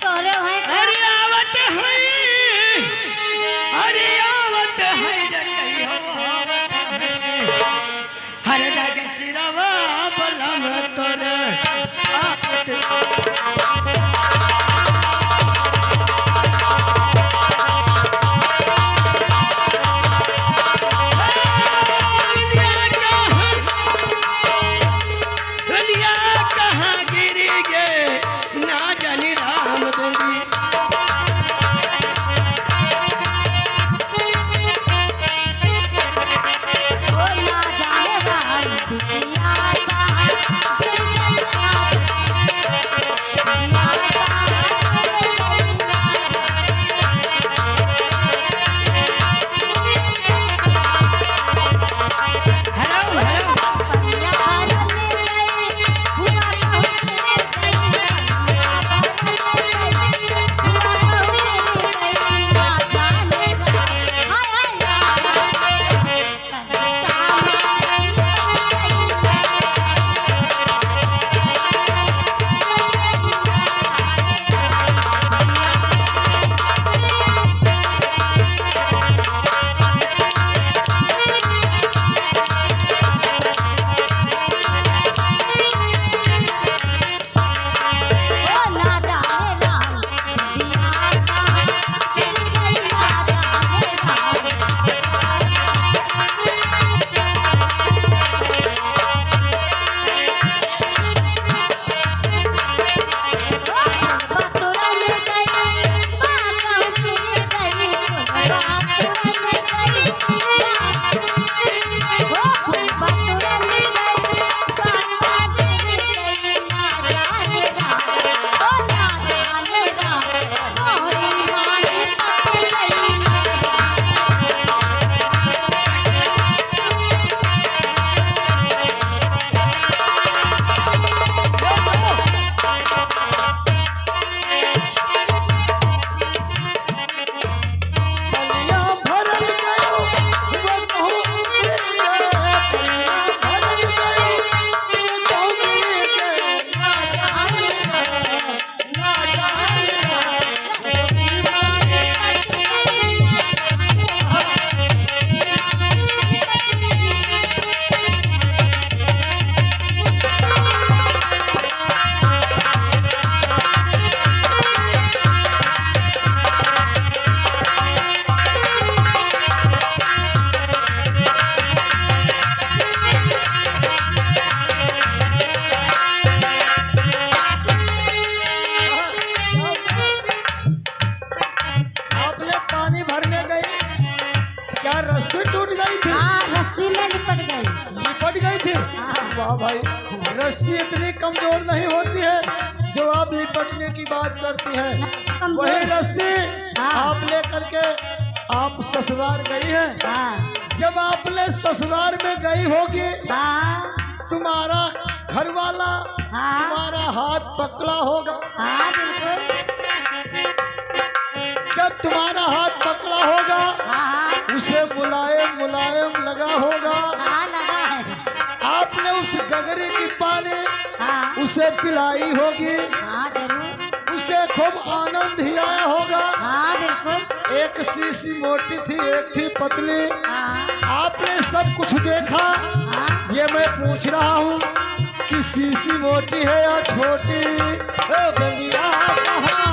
तोरे है अरे आवत है अरे आवत है जगई हो आवत है हर जगह सिरवा बलम तोर आवत रस्सी टूट गई थी। रस्सी में लिपट गई थी। वाह भाई, रस्सी इतनी कमजोर नहीं होती है जो आप लिपटने की बात करती है। वही रस्सी आप लेकर के आप ससुराल गई है। जब आपने ससुराल में गई होगी तुम्हारा घर वाला तुम्हारा हाथ पकड़ा होगा। जब तुम्हारा हाथ पकड़ा होगा उसे मुलायम मुलायम लगा होगा। लगा है। आपने उस गगरी की पानी उसे पिलाई होगी। जरूर। उसे खूब आनंद ही आया होगा। बिल्कुल। एक शीशी मोटी थी, एक थी पतली। आपने सब कुछ देखा। ये मैं पूछ रहा हूँ कि शीशी मोटी है या छोटी? बंदिया कहाँ?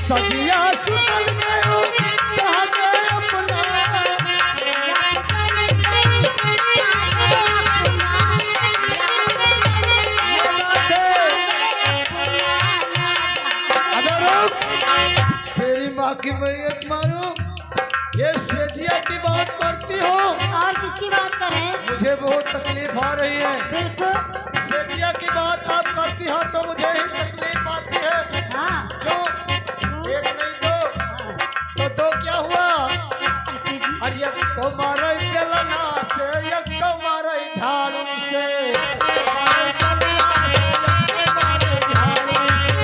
सजिया सुनल गयो कहागे अपना। तेरी माँ की मैयत मारो, ये सजिया की बात करती हो। और किसकी बात करें? मुझे बहुत तकलीफ आ रही है। बिल्कुल। बेटिया की बात आप करती हो तो मुझे ही तकलीफ आती है। हाँ क्यों? एक नहीं तो दो क्या हुआ? कैसे जी? और एक तो मारे बेलना से, एक तो मारे झाड़ू से, मारे बेलना से, एक तो मारे झाड़ू से।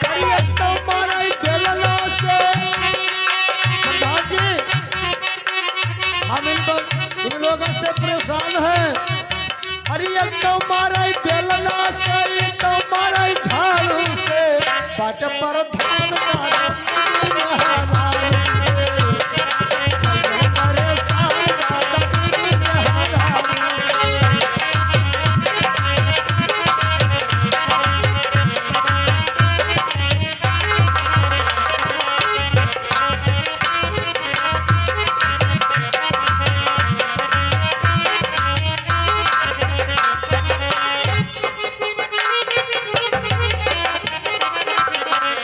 अरे एक तो मारे बेलना से, प्रधान जी, हम इन लोगों से परेशान हैं। अरे एक तो मारे बेलना से, एक तो मारे झाड़ू से, बाट पर धान मारे नहानारू से। कई परेशान दादा नहानारू से।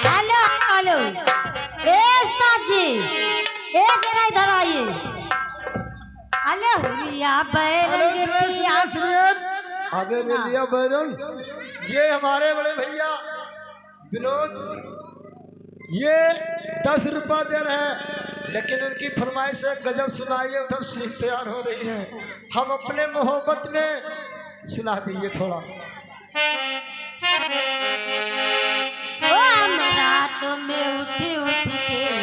हेलो हेलो ए उस्ताद जी, ए जरा इधर आइए। हेलो रिया बैरंग रिया आगे ले लिया बैरन। ये हमारे बड़े भैया विनोद, ये 10 रुपया दे रहे हैं, लेकिन उनकी फरमाइश से गजल सुनाइए। उधर सीख तैयार हो रही है, हम अपने मोहब्बत में सुना दीजिए थोड़ा। ओ हम रात में उठ उठ के